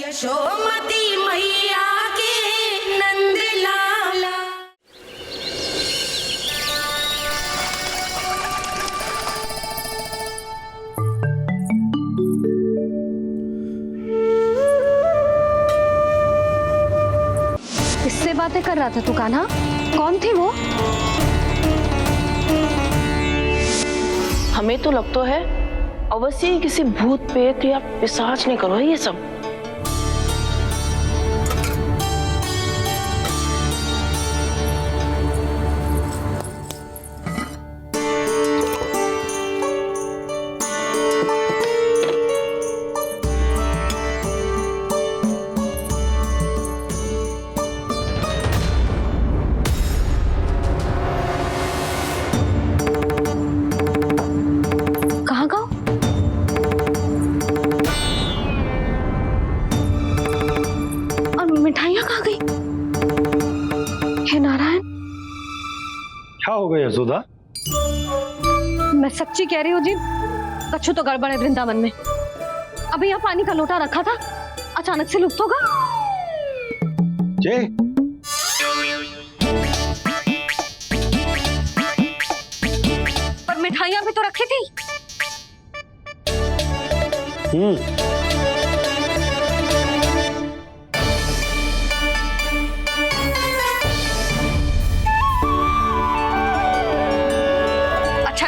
यशोमती मैया के नंद लाला। किससे बातें कर रहा था तू कान्हा? कौन थे वो? हमें तो लगता है अवश्य ही किसी भूत प्रेत या पिशाच ने करो है ये सब। मिठाइयाँ कहाँ गई? हे नारायण, क्या हो गया यशोदा? मैं सच्ची कह रही हूँ जी, कछु तो गड़बड़ है वृंदावन में। अभी यहाँ पानी का लोटा रखा था, अचानक से लुप्त होगा। जय, पर मिठाइयाँ भी तो रखी थी।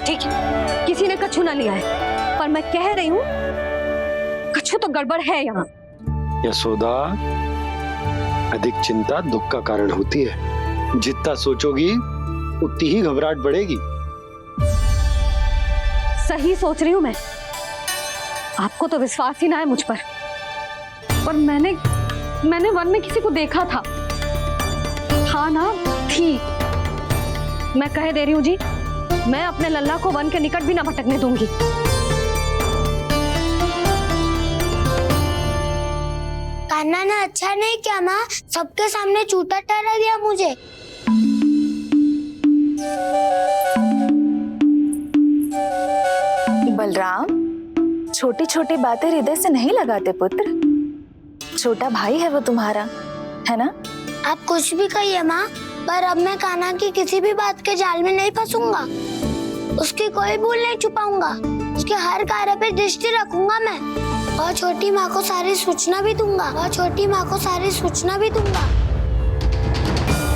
ठीक है, किसी ने कछु ना लिया है, पर मैं कह रही हूँ कछु तो गड़बड़ है यहाँ। यशोदा, अधिक चिंता दुख का कारण होती है। जितना सोचोगी उतनी ही घबराहट बढ़ेगी। सही सोच रही हूँ मैं। आपको तो विश्वास ही ना है मुझ पर मैंने वन में किसी को देखा था। हाँ ना, थी। मैं कह दे रही हूँ जी, मैं अपने लल्ला को वन के निकट भी ना भटकने दूंगी। कान्हा ने अच्छा नहीं किया माँ, सबके सामने झूठा ठहरा दिया मुझे। बलराम, छोटी छोटी बातें हृदय से नहीं लगाते पुत्र। छोटा भाई है वो तुम्हारा, है ना? आप कुछ भी कहिए माँ, पर अब मैं कान्हा की किसी भी बात के जाल में नहीं फंसूंगा। उसकी कोई भूल नहीं छुपाऊंगा। उसके हर कार्य पे दृष्टि रखूंगा मैं, और छोटी माँ को सारी सूचना भी दूंगा।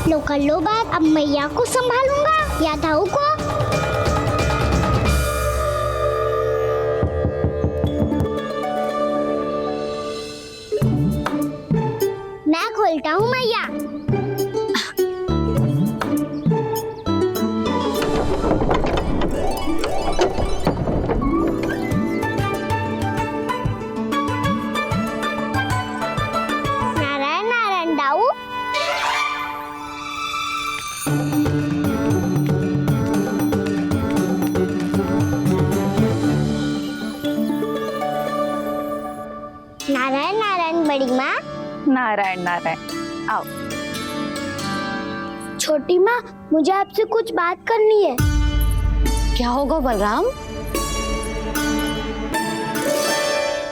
लो कर लो बात, अब मैया को संभालूंगा या दाऊ को। मैं खोलता हूँ मैया। नारायण नारायण दाऊ। नारायण नारायण बड़ी माँ। नारायण नारायण, आओ। छोटी माँ, मुझे आपसे कुछ बात करनी है। क्या होगा बलराम?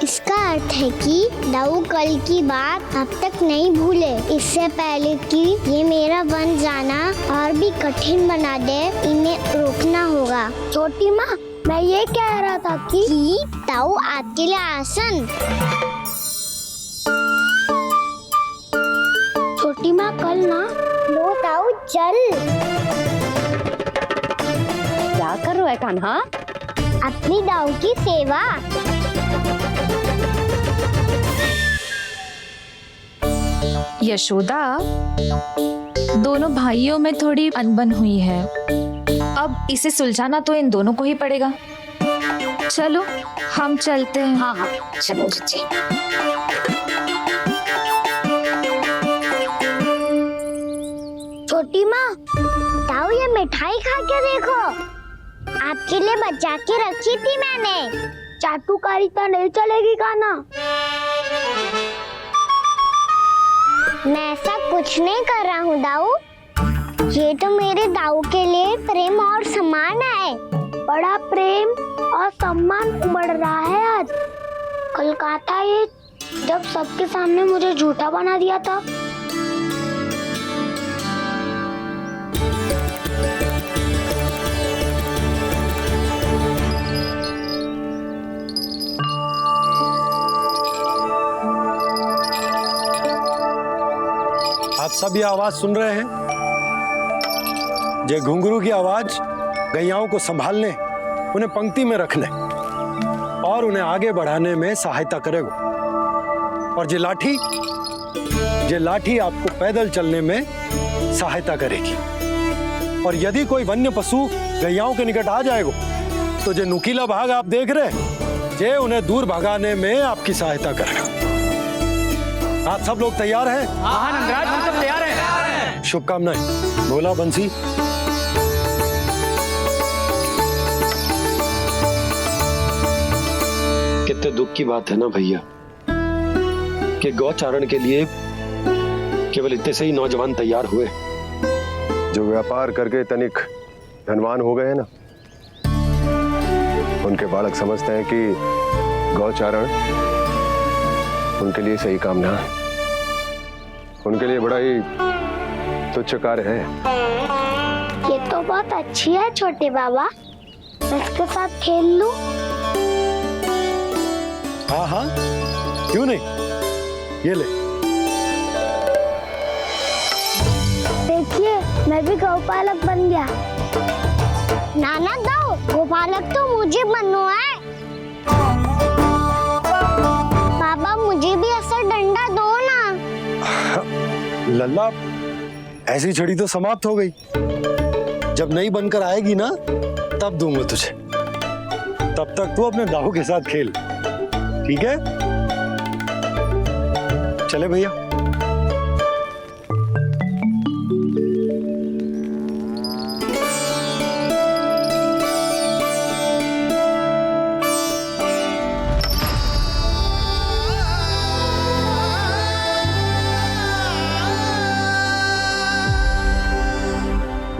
इसका अर्थ है कि दाऊ कल की बात अब तक नहीं भूले। इससे पहले कि ये मेरा वन जाना और भी कठिन बना दे, इन्हें रोकना होगा। छोटी माँ, मैं ये कह रहा था कि दाऊ आपके लिए आसन। छोटी माँ, कल ना लो दाऊ चल। क्या कर रहा है कान्हा? अपनी दाऊ की सेवा। यशोदा, दोनों भाइयों में थोड़ी अनबन हुई है। अब इसे सुलझाना तो इन दोनों को ही पड़ेगा। चलो हम चलते हैं। हाँ हाँ, चलो जी। छोटी माँ, दाऊ ये मिठाई खा के देखो। आपके लिए बचा के रखी थी मैंने। चाटुकारिता नहीं चलेगी कान्हा। मैं ऐसा कुछ नहीं कर रहा हूँ दाऊ। ये तो मेरे दाऊ के लिए प्रेम और सम्मान है। बड़ा प्रेम और सम्मान बढ़ रहा है आज। कल कहा था ये जब सबके सामने मुझे झूठा बना दिया था। आप सब ये आवाज सुन रहे हैं? ये घुंघरू की आवाज गैयाओं को संभालने, उन्हें पंक्ति में रखने और उन्हें आगे बढ़ाने में सहायता करेगा। और ये लाठी आपको पैदल चलने में सहायता करेगी। और यदि कोई वन्य पशु गैयाओं के निकट आ जाएगा तो ये नुकीला भाग आप देख रहे हैं, ये उन्हें दूर भगाने में आपकी सहायता करेगा। आप सब लोग तैयार हैं? हाँ नंदराज, हम सब तैयार हैं। शुभकामनाएं। बोला बंसी। कितने दुख की बात है ना भैया कि गौचारण के लिए केवल इतने से ही नौजवान तैयार हुए जो व्यापार करके तनिक धनवान हो गए हैं ना, उनके बालक समझते हैं कि गौचारण उनके लिए सही काम ना है, उनके लिए बड़ा ही तुच्छ कार्य है। ये तो बहुत अच्छी है छोटे बाबा, इसके साथ खेल लूं? हाँ हाँ, क्यों नहीं, ये ले। देखिए मैं भी गौपालक बन गया। नाना दाऊ, गौपालक तो मुझे बनना है। बाबा मुझे भी ऐसा डंडा दो ना। लल्ला, ऐसी छड़ी तो समाप्त हो गई। जब नई बनकर आएगी ना तब दूंगा तुझे। तब तक तू अपने दाऊ के साथ खेल, ठीक है? चले भैया।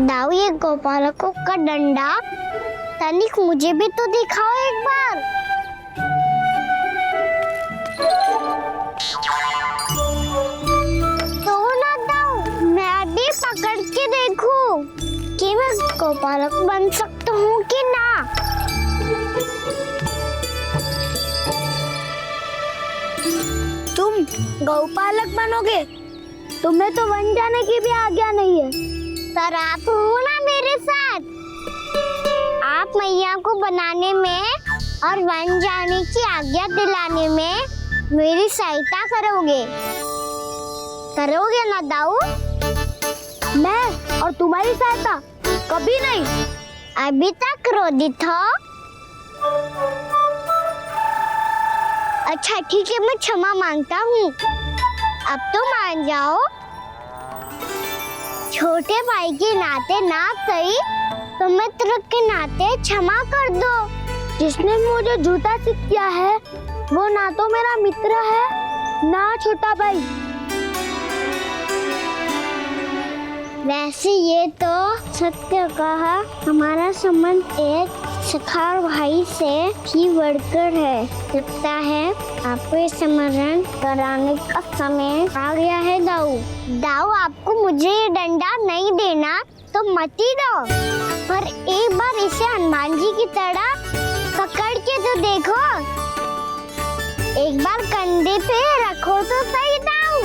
दाऊ, ये गोपालकों का डंडा तनिक मुझे भी तो दिखाओ एक बार। तो ना दाऊ, मैं भी पकड़ के देखूं कि मैं गोपालक बन सकता हूँ कि ना। तुम गौपालक बनोगे? तुम्हें तो वन जाने की भी आज्ञा नहीं है। पर आप हो ना मेरे साथ, आप मैया को बनाने में और वन जाने की आज्ञा दिलाने में मेरी सहायता करोगे ना दाऊ? मैं और तुम्हारी सहायता कभी नहीं। अभी तक क्रोधित हो? अच्छा ठीक है, मैं क्षमा मांगता हूँ। अब तो मान जाओ। छोटे भाई के नाते ना सही तो मित्र के नाते क्षमा कर दो। जिसने मुझे झूठा सिख किया है वो ना तो मेरा मित्र है ना छोटा भाई। वैसे ये तो सत्य कहा, हमारा संबंध एक सखार भाई से भी बढ़कर है। लगता है आपको स्मरण कराने का समय आ गया है दाऊ। दाऊ, आपको मुझे ये डंडा नहीं देना तो मत ही दो, पर एक बार इसे हनुमान जी की तरह पकड़ के तो देखो। एक बार कंधे पे रखो तो सही दाऊ,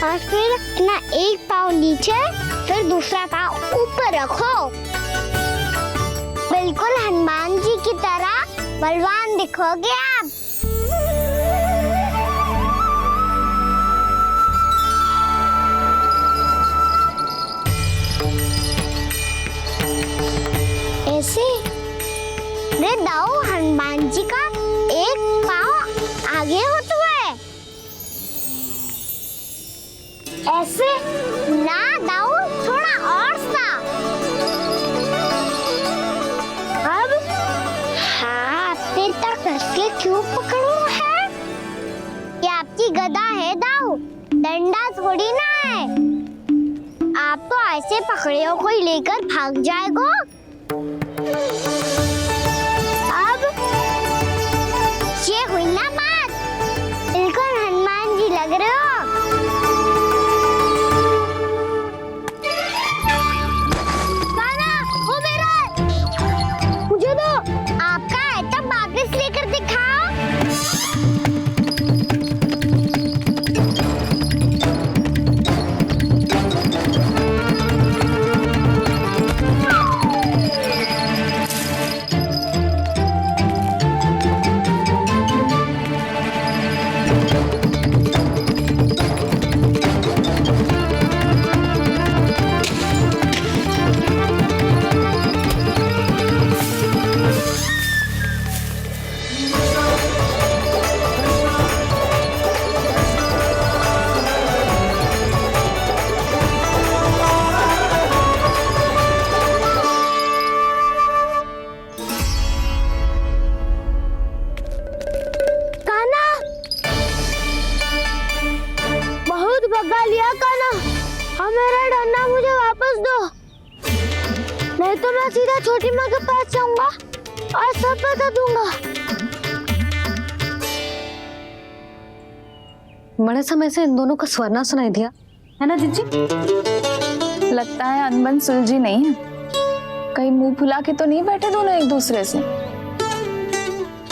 और फिर अपना एक पाँव नीचे फिर दूसरा पाँव ऊपर रखो। बिल्कुल हनुमान जी की तरह बलवान दिखोगे आप। ऐसे रे दाऊ, हनुमान जी का एक पाँव आगे होता है। ऐसे ना दाऊ, थोड़ा और सा। अब हाथ पे तक ऐसे क्यों पकड़ू है? ये आपकी गदा है दाऊ, डंडा थोड़ी ना है। आप तो ऐसे पकड़ियों को ही लेकर भाग जाएगो। अब ये हुई ना बात। घुस दो, नहीं तो मैं सीधा छोटी माँ के पास जाऊंगा और सब बता दूंगा। बड़े समय से इन दोनों का स्वर ना सुनाई दिया है ना जीजी? लगता है अनबन सुलझी नहीं है। कहीं मुंह फुला के तो नहीं बैठे दोनों एक दूसरे से।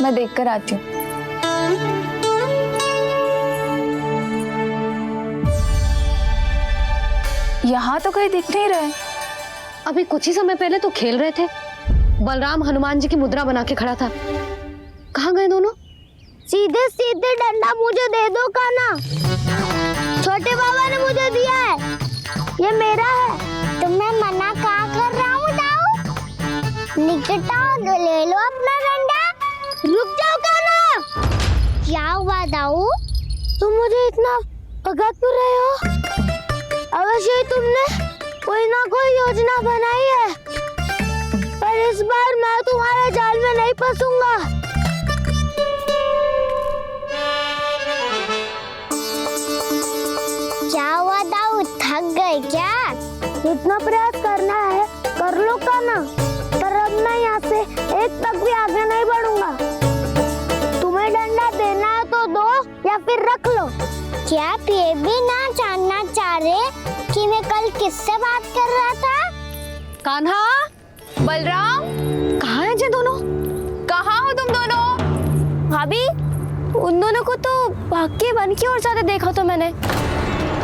मैं देख कर आती हूँ। यहाँ तो कहीं दिख नहीं रहे। अभी कुछ ही समय पहले तो खेल रहे थे। बलराम हनुमान जी की मुद्रा बना के खड़ा था। कहाँ गए दोनों? सीधे सीधे डंडा मुझे दे दो कान्हा। छोटे बाबा ने मुझे दिया है, ये मेरा है। तो मैं मना कहाँ कर रहा हूँ दाऊ? निकट आओ, ले लो अपना डंडा। रुक जाओ कान्हा। क्या हुआ दाऊ? तुम मुझे इतना भगा क्यों रहे हो? अवश्य ही तुमने कोई ना कोई योजना बनाई है, पर इस बार मैं तुम्हारे जाल में नहीं फंसूंगा। क्या हुआ दाऊ, थक गए क्या? इतना प्रयास करना है कर लो कान्हा, पर अब मैं यहाँ से एक तक भी आगे नहीं बढ़ूंगा। तुम्हें डंडा देना है तो दो या फिर रख लो। क्या आप ये भी ना जानना चाह रहे कि मैं कल किससे बात कर रहा था? कान्हा, बलराम, कहाँ हैं ये दोनों? कहाँ हो तुम दोनों? भाभी, उन दोनों को तो भाग के वन की ओर जाते देखा तो मैंने।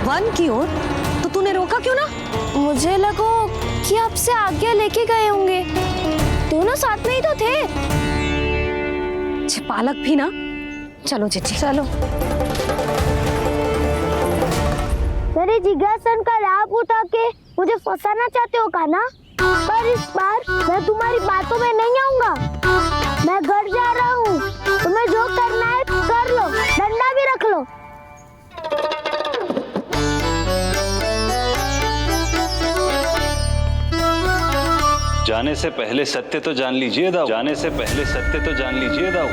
वन की ओर? तो तूने रोका क्यों ना? मुझे लगा कि आपसे आज्ञा लेके गए होंगे। दोनों साथ में ही तो थे। छिपालक भी ना। चलो जीजी चलो। मेरे जिज्ञासन का लाभ उठा के मुझे फंसाना चाहते हो कान्हा? पर इस बार मैं तुम्हारी बातों में नहीं आऊंगा। मैं घर जा रहा हूँ, तुम्हें जो करना है कर लो, डंडा भी रख लो। जाने से पहले सत्य तो जान लीजिए दाऊ। जाने से पहले सत्य तो जान लीजिए दाऊ।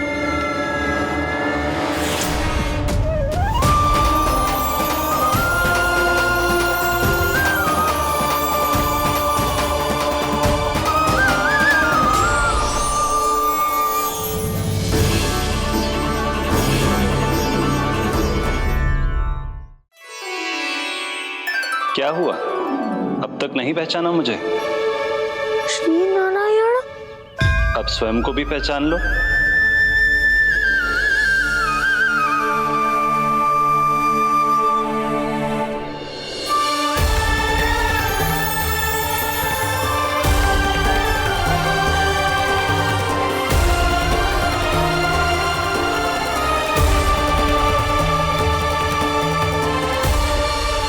क्या हुआ? अब तक नहीं पहचाना मुझे? श्री नारायण। अब स्वयं को भी पहचान लो।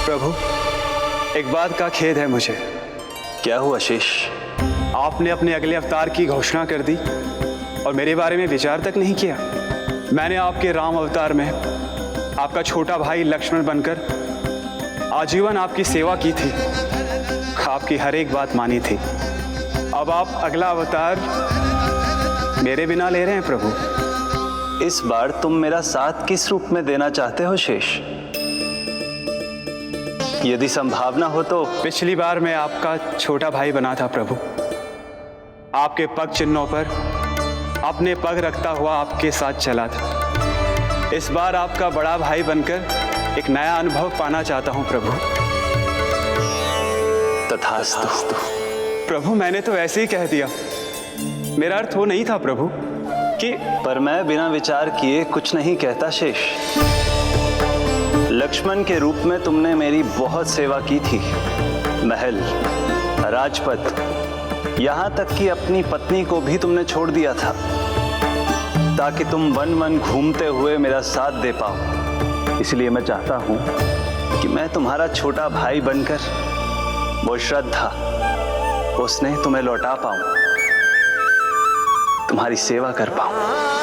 प्रभु, एक बात का खेद है मुझे। क्या हुआ शेष? आपने अपने अगले अवतार की घोषणा कर दी और मेरे बारे में विचार तक नहीं किया। मैंने आपके राम अवतार में आपका छोटा भाई लक्ष्मण बनकर आजीवन आपकी सेवा की थी, आपकी हर एक बात मानी थी। अब आप अगला अवतार मेरे बिना ले रहे हैं प्रभु। इस बार तुम मेरा साथ किस रूप में देना चाहते हो शेष? यदि संभावना हो तो। पिछली बार मैं आपका छोटा भाई बना था प्रभु। आपके पग चिन्हों पर अपने पग रखता हुआ आपके साथ चला था। इस बार आपका बड़ा भाई बनकर एक नया अनुभव पाना चाहता हूं प्रभु। तथास्तु। प्रभु, मैंने तो ऐसे ही कह दिया, मेरा अर्थ वो नहीं था प्रभु कि। पर मैं बिना विचार किए कुछ नहीं कहता शेष। लक्ष्मण के रूप में तुमने मेरी बहुत सेवा की थी। महल, राजपथ, यहाँ तक कि अपनी पत्नी को भी तुमने छोड़ दिया था ताकि तुम वन वन घूमते हुए मेरा साथ दे पाओ। इसलिए मैं चाहता हूँ कि मैं तुम्हारा छोटा भाई बनकर वो श्रद्धा, वो स्नेह तुम्हें लौटा पाऊं, तुम्हारी सेवा कर पाऊं।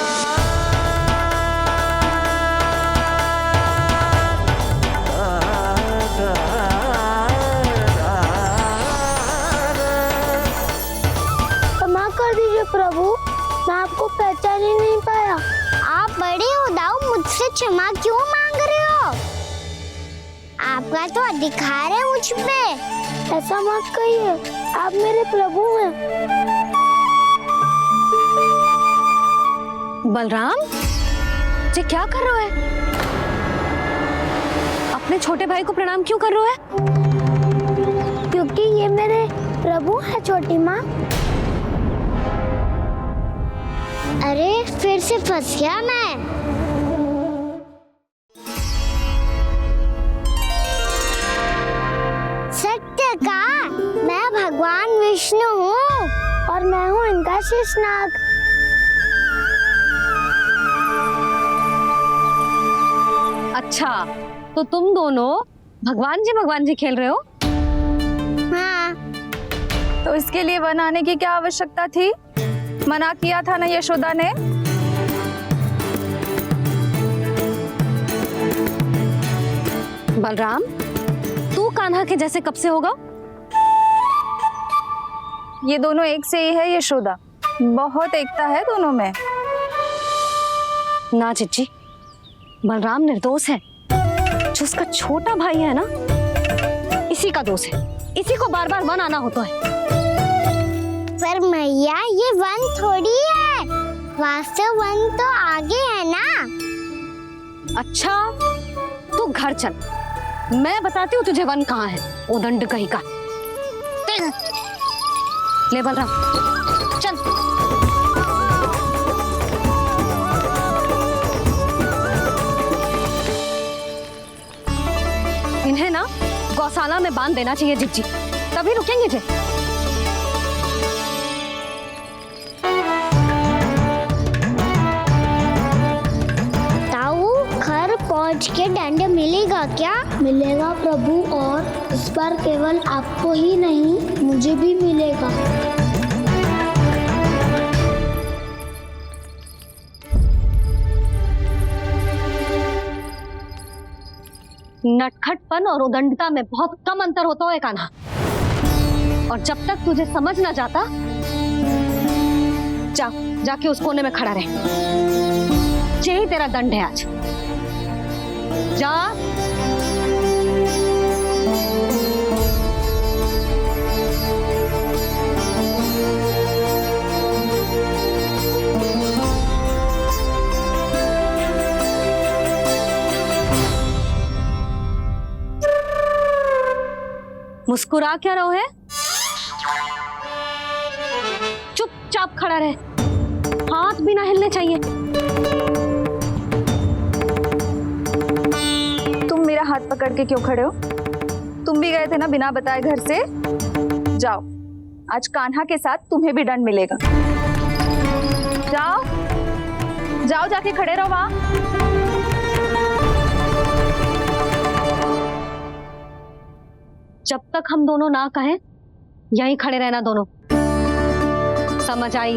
प्रभु, मैं आपको पहचान ही नहीं पाया। आप बड़े हो दाऊ, मुझसे क्षमा क्यों मांग रहे हो? आपका तो अधिकार है मुझ पे। ऐसा मत कहिए, आप मेरे प्रभु हैं। बलराम, ये क्या कर रहे हो? अपने छोटे भाई को प्रणाम क्यों कर रहे हो? क्योंकि ये मेरे प्रभु है छोटी माँ। अरे फिर से फंस गया मैं। सत्य का, मैं भगवान विष्णु हूँ और मैं हूँ इनका शेषनाग। अच्छा, तो तुम दोनों भगवान जी खेल रहे हो? हाँ। तो इसके लिए वन आने की क्या आवश्यकता थी? मना किया था ना यशोदा ने। बलराम, तू कान्हा के जैसे कब से होगा? ये दोनों एक से ही है यशोदा, बहुत एकता है दोनों में। ना चिच्ची, बलराम निर्दोष है। जो उसका छोटा भाई है ना, इसी का दोष है। इसी को बार बार वन आना होता है। पर मैया, ये वन थोड़ी है, वास्तव वन तो आगे है ना। अच्छा, तू घर चल, मैं बताती हूँ तुझे वन कहाँ है। उदंड कहीं का। ले बलराम, चल। इन्हें ना गौशाला में बांध देना चाहिए जिज्जी, तभी रुकेंगे जे। ताऊ, घर पहुंच के दंड मिलेगा क्या? मिलेगा प्रभु, और इस बार केवल आपको ही नहीं, मुझे भी मिलेगा। नटखटपन और उदंडता में बहुत कम अंतर होता है कान्हा, और जब तक तुझे समझ ना जाता, जाके उस कोने में खड़ा रहे। यही तेरा दंड है आज। जा। मुस्कुरा क्या रहो है? चुपचाप खड़ा रहे, हाथ भी ना हिलने चाहिए। तुम मेरा हाथ पकड़ के क्यों खड़े हो? तुम भी गए थे ना बिना बताए घर से। जाओ, आज कान्हा के साथ तुम्हें भी दंड मिलेगा। जाओ जाओ, जाके खड़े रहो वहां। जब तक हम दोनों ना कहें, यहीं खड़े रहना दोनों। समझ आई?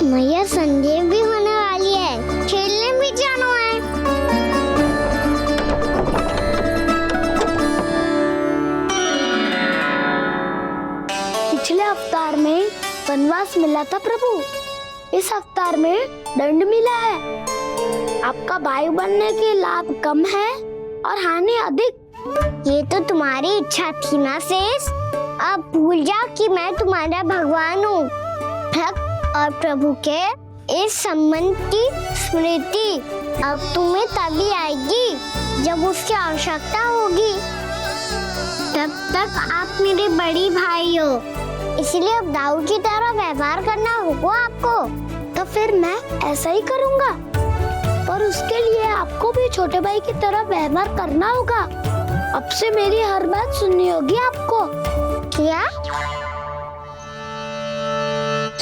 मैया, संध्या भी होने वाली है, खेलने भी जाना है। पिछले अवतार में वनवास मिला था प्रभु, इस अवतार में दंड मिला है। आपका भाई बनने के लाभ कम है और हानि अधिक। ये तो तुम्हारी इच्छा थी ना शेष। अब भूल जाओ कि मैं तुम्हारा भगवान हूँ। भक्त और प्रभु के इस संबंध की स्मृति अब तुम्हें तभी आएगी जब उसकी आवश्यकता होगी। तब तक आप मेरे बड़ी भाई हो, इसलिए अब दाऊ की तरह व्यवहार करना होगा आपको। तो फिर मैं ऐसा ही करूँगा, पर उसके लिए आपको भी छोटे भाई की तरह व्यवहार करना होगा। अब से मेरी हर बात सुननी होगी आपको। क्या?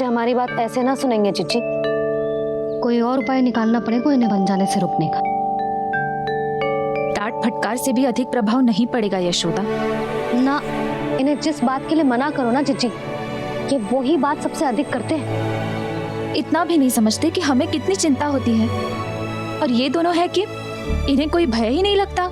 हमारी बात ऐसे ना सुनेंगे चिच्ची, कोई और उपाय निकालना पड़ेगा इन्हें बन जाने से रुकने का। डांट फटकार से भी अधिक प्रभाव नहीं पड़ेगा यशोदा। ना, इन्हें जिस बात के लिए मना करो ना चिच्ची, ये वही बात सबसे अधिक करते हैं। इतना भी नहीं समझते कि हमें कितनी चिंता होती है, और ये दोनों है कि इन्हें कोई भय ही नहीं लगता।